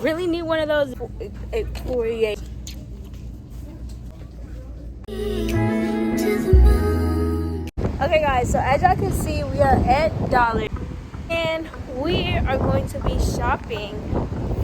Really need one of those. Exfoliate. Okay guys, so as y'all can see, we are at Dollar and we are going to be shopping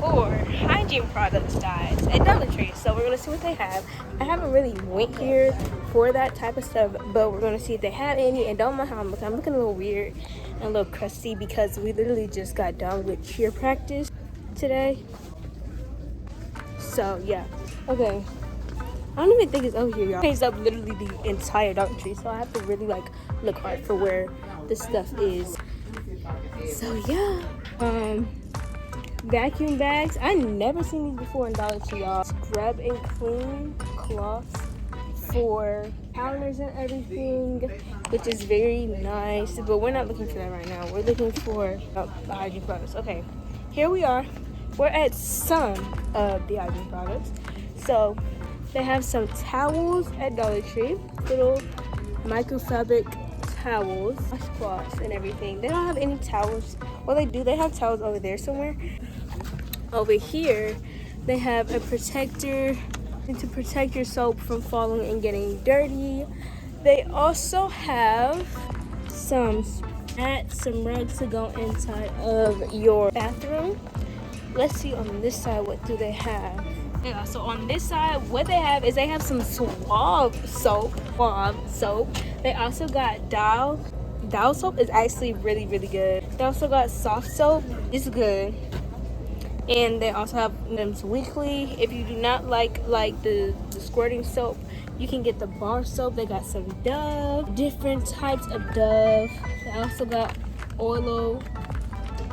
for hygiene products, guys, at Dollar Tree. So we're gonna see what they have. I haven't really went here for that type of stuff, but we're gonna see if they have any. And don't mind how I'm looking a little weird and a little crusty because we literally just got done with cheer practice today. So yeah, okay. I don't even think it's over here, y'all. It's up literally the entire Dollar Tree, so I have to really like look hard for where this stuff is. So yeah, vacuum bags. I never seen these before in Dollar Tree, y'all. Scrub and clean cloths for counters and everything, which is very nice. But we're not looking for that right now. We're looking for the hygiene products. Okay, here we are. We're at some of the hygiene products. So they have some towels at Dollar Tree, little microfabric towels, washcloths and everything. They don't have any towels. Well, they do. They have towels over there somewhere. Over here, they have a protector to protect your soap from falling and getting dirty. They also have some mats, some rugs to go inside of your bathroom. Let's see on this side, what do they have? Yeah, so on this side, what they have is they have some Suave soap. They also got Dial soap is actually really, really good. They also got soft soap. It's good. And they also have them weekly. If you do not like the squirting soap, you can get the bar soap. They got some Dove, different types of Dove. They also got Oilo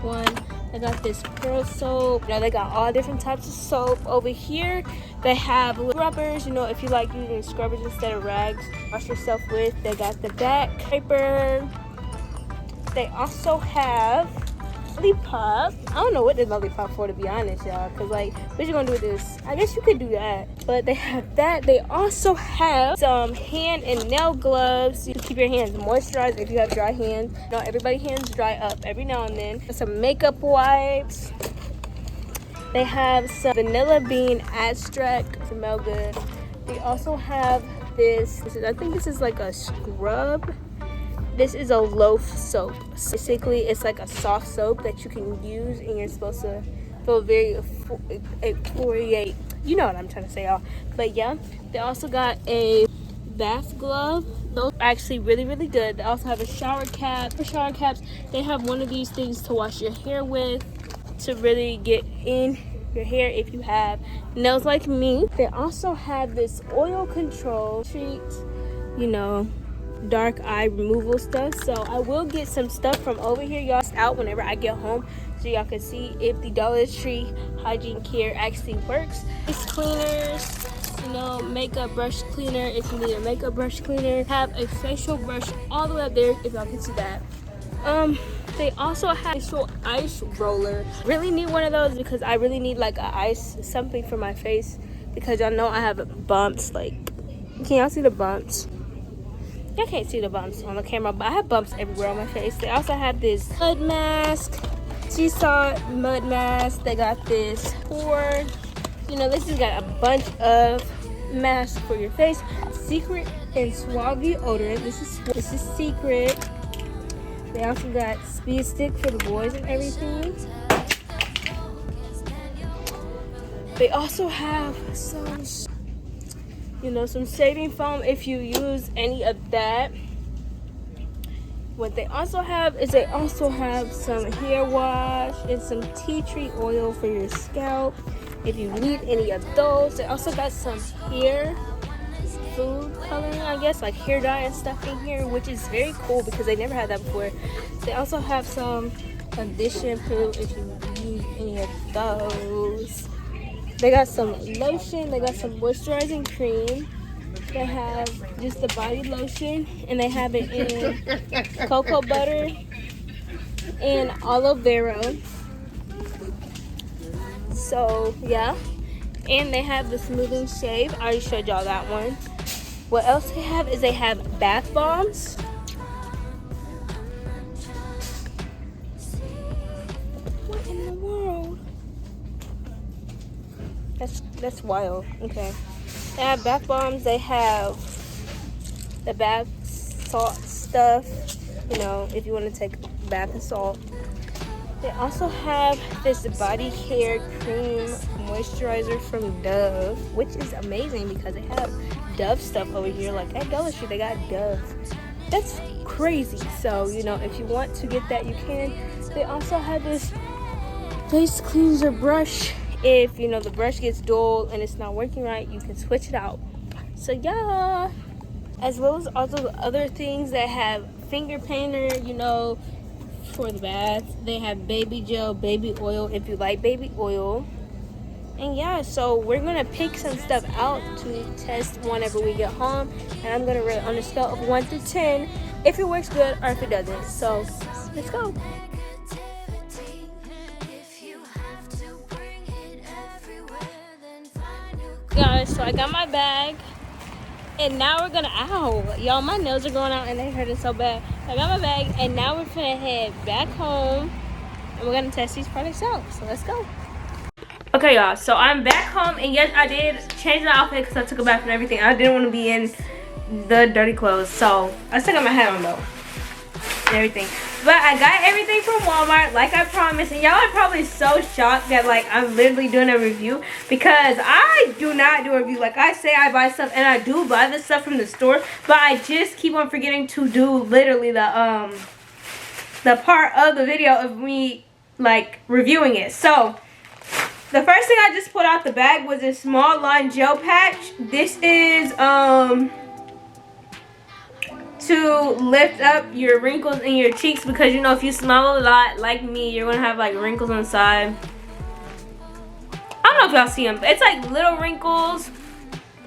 one. They got this pearl soap. They got all different types of soap. Over here, they have scrubbers. If you like using scrubbers instead of rags, wash yourself with. They got the back paper. They also have lollipop. I don't know what this lollipop for, to be honest, y'all. Cause what you gonna do with this? I guess you could do that. But they have that. They also have some hand and nail gloves to keep your hands moisturized if you have dry hands. Everybody's hands dry up every now and then. Some makeup wipes. They have some vanilla bean extract. Smell good. They also have this. I think this is like a scrub. This is a loaf soap. Basically, it's like a soft soap that you can use, and you're supposed to feel very exfoliate. You know what I'm trying to say, y'all. But yeah, they also got a bath glove. Those are actually really, really good. They also have a shower cap. For shower caps, they have one of these things to wash your hair with to really get in your hair if you have nails like me. They also have this oil control treat, dark eye removal stuff. So I will get some stuff from over here, y'all, out whenever I get home, so y'all can see if the Dollar Tree hygiene care actually works. Face cleaners, makeup brush cleaner if you need a makeup brush cleaner. Have a facial brush all the way up there if y'all can see that. They also have a ice roller. Really need one of those because I really need like something for my face, because y'all know I have bumps. Can y'all see the bumps? Y'all can't see the bumps on the camera, but I have bumps everywhere on my face. They also have this mud mask, sea salt mud mask. They got this this has got a bunch of masks for your face. Secret and Suave deodorant. This is Secret. They also got Speed Stick for the boys and everything. They also have some shaving foam if you use any of that. What they also have is some hair wash and some tea tree oil for your scalp if you need any of those. They also got some hair food coloring, I guess, like hair dye and stuff in here, which is very cool because they never had that before. They also have some condition shampoo if you use any of those. They got some lotion. They got some moisturizing cream. They have just the body lotion, and they have it in cocoa butter and aloe vera. So yeah, and they have the smoothing shave. I already showed y'all that one. What else they have is they have bath bombs. What in the world? That's wild. Okay. They have bath bombs. They have the bath salt stuff. You know, if you want to take bath and salt. They also have this body care cream moisturizer from Dove, which is amazing because they have Dove stuff over here. Like at Dollar Tree, they got Dove. That's crazy. So, you know, if you want to get that, you can. They also have this face cleanser brush. If, you know, the brush gets dull and it's not working right, you can switch it out. So, yeah. As well as all those other things that have finger painter, you know, for the bath. They have baby gel, baby oil if you like baby oil. And yeah, so we're gonna pick some stuff out to test whenever we get home, and I'm gonna rate on a scale of 1 to 10 if it works good or if it doesn't. So let's go. Guys, so I got my bag. And now we're gonna, ow, y'all, my nails are going out and they hurting so bad. I got my bag, and now we're gonna head back home, and we're gonna test these products out. So let's go. Okay, y'all, so I'm back home, and yes, I did change my outfit because I took a bath and everything. I didn't want to be in the dirty clothes, so I still got my hat on though, and everything. But I got everything from Walmart, like I promised, and y'all are probably so shocked that like I'm literally doing a review, because I do not do a review. Like I say I buy stuff, and I do buy this stuff from the store, but I just keep on forgetting to do literally the part of the video of me like reviewing it. So the first thing I just pulled out the bag was a small line gel patch. This is to lift up your wrinkles in your cheeks, because you know if you smile a lot like me, you're gonna have like wrinkles on the side. I don't know if y'all see them, but it's like little wrinkles.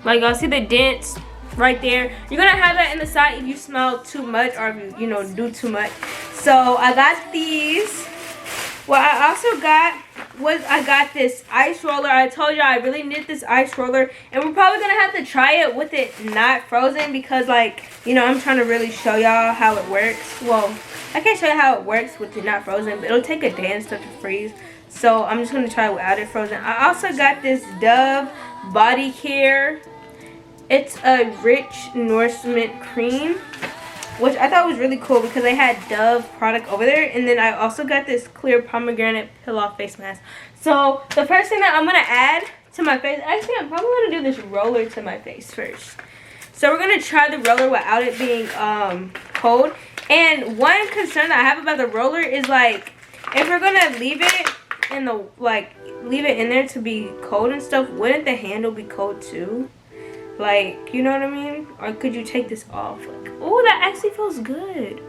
Like y'all see the dents right there. You're gonna have that in the side if you smile too much or if you know, do too much. So I got these. What I also got was I got this ice roller. I told you I really need this ice roller, and we're probably gonna have to try it with it not frozen, because like, you know, I'm trying to really show y'all how it works. Well, I can't show you how it works with it not frozen, but it'll take a day and stuff to freeze. So I'm just gonna try it without it frozen. I also got this Dove body care. It's a rich nourishment cream, which I thought was really cool because they had Dove product over there. And then I also got this clear pomegranate peel-off face mask. So the first thing that I'm going to add to my face, actually I'm probably going to do this roller to my face first. So we're going to try the roller without it being cold. And one concern that I have about the roller is like, if we're going to leave it in the, like, leave it in there to be cold and stuff, wouldn't the handle be cold too? Like, you know what I mean? Or could you take this off? Like, oh, that actually feels good.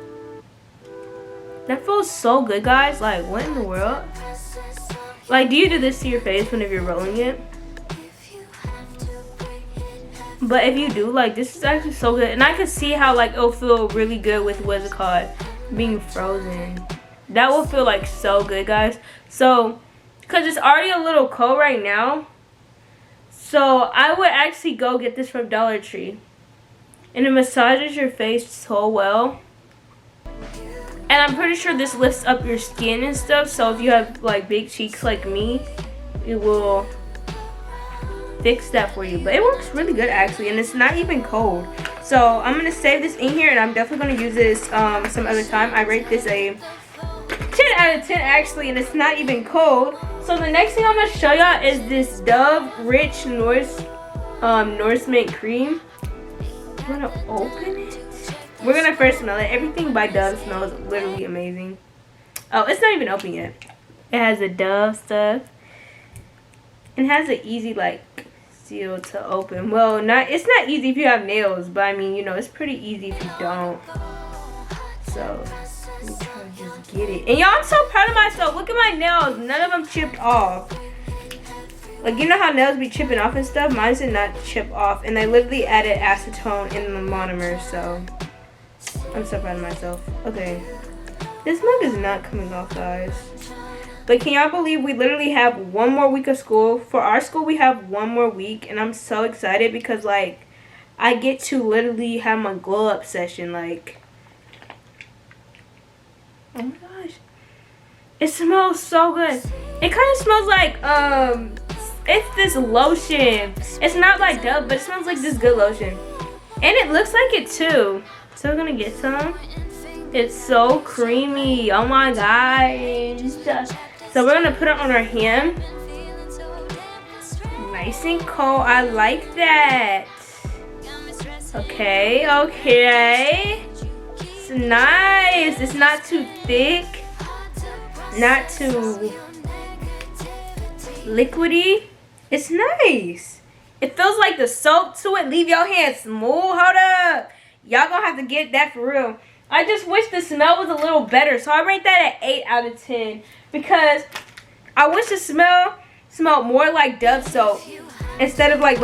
That feels so good, guys. Like, what in the world? Like, do you do this to your face whenever you're rolling it? But if you do, like, this is actually so good. And I can see how, like, it'll feel really good with, what's it called, being frozen. That will feel, like, so good, guys. So, because it's already a little cold right now, so I would actually go get this from Dollar Tree. And it massages your face so well. And I'm pretty sure this lifts up your skin and stuff. So if you have like big cheeks like me, it will fix that for you. But it works really good actually. And it's not even cold. So I'm going to save this in here. And I'm definitely going to use this some other time. I rate this a 10 out of 10 actually. And it's not even cold. So the next thing I'm going to show y'all is this Dove Rich Nourishment Cream. I'm going to open it. We're going to first smell it. Everything by Dove smells literally amazing. Oh, it's not even open yet. It has the Dove stuff. And it has an easy, like, seal to open. Well, it's not easy if you have nails. But, I mean, you know, it's pretty easy if you don't. So, let me try to just get it. And y'all, I'm so proud of myself. Look at my nails. None of them chipped off. Like, you know how nails be chipping off and stuff? Mine did not chip off. And they literally added acetone in the monomer. So, I'm so proud of myself. Okay. This mug is not coming off, guys. But can y'all believe we literally have one more week of school? For our school, we have one more week. And I'm so excited because, like, I get to literally have my glow up session. Like, oh my gosh. It smells so good. It kind of smells like It's this lotion. It's not like Dove, but it smells like this good lotion. And it looks like it too. So we're gonna get some. It's so creamy. Oh my gosh. So we're gonna put it on our hand. Nice and cold. I like that. Okay, okay. It's nice. It's not too thick. Not too liquidy. It's nice. It feels like the soap to it. Leave your hands smooth. Hold up. Y'all gonna have to get that for real. I just wish the smell was a little better. So I rate that at 8 out of 10. Because I wish the smell smelled more like Dove soap. Instead of like...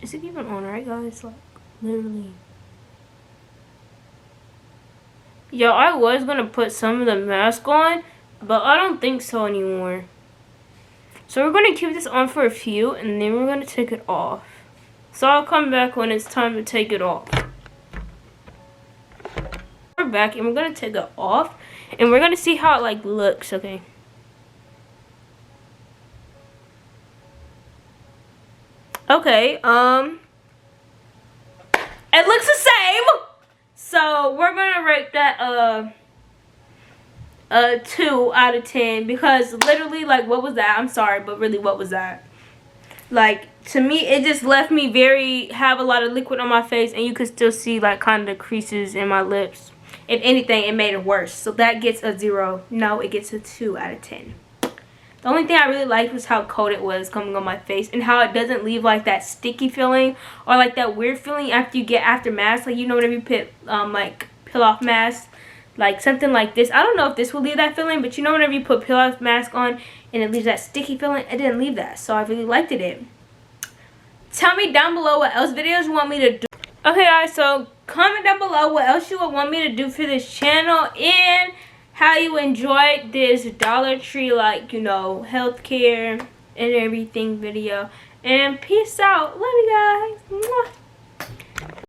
Is it even on right, guys? Like, literally. Yo, I was gonna put some of the mask on, but I don't think so anymore. So we're gonna keep this on for a few, and then we're gonna take it off. So I'll come back when it's time to take it off. We're back, and we're gonna take it off, and we're gonna see how it like looks, okay? Okay, it looks the same. So we're gonna rate that 2 out of 10 because literally, like, what was that? I'm sorry, but really, what was that? Like, to me, it just left me have a lot of liquid on my face, and you could still see like kind of the creases in my lips. If anything, it made it worse. So that gets a 0. No, it gets a 2 out of 10. The only thing I really liked was how cold it was coming on my face and how it doesn't leave like that sticky feeling or like that weird feeling after you get after mask. Like, you know, whenever you put like peel off mask, like something like this. I don't know if this will leave that feeling, but you know, whenever you put peel off mask on and it leaves that sticky feeling, it didn't leave that. So I really liked it. Tell me down below what else videos you want me to do. Okay guys, so comment down below what else you would want me to do for this channel and how you enjoyed this Dollar Tree, like, you know, healthcare and everything video. And peace out. Love you guys. Mwah.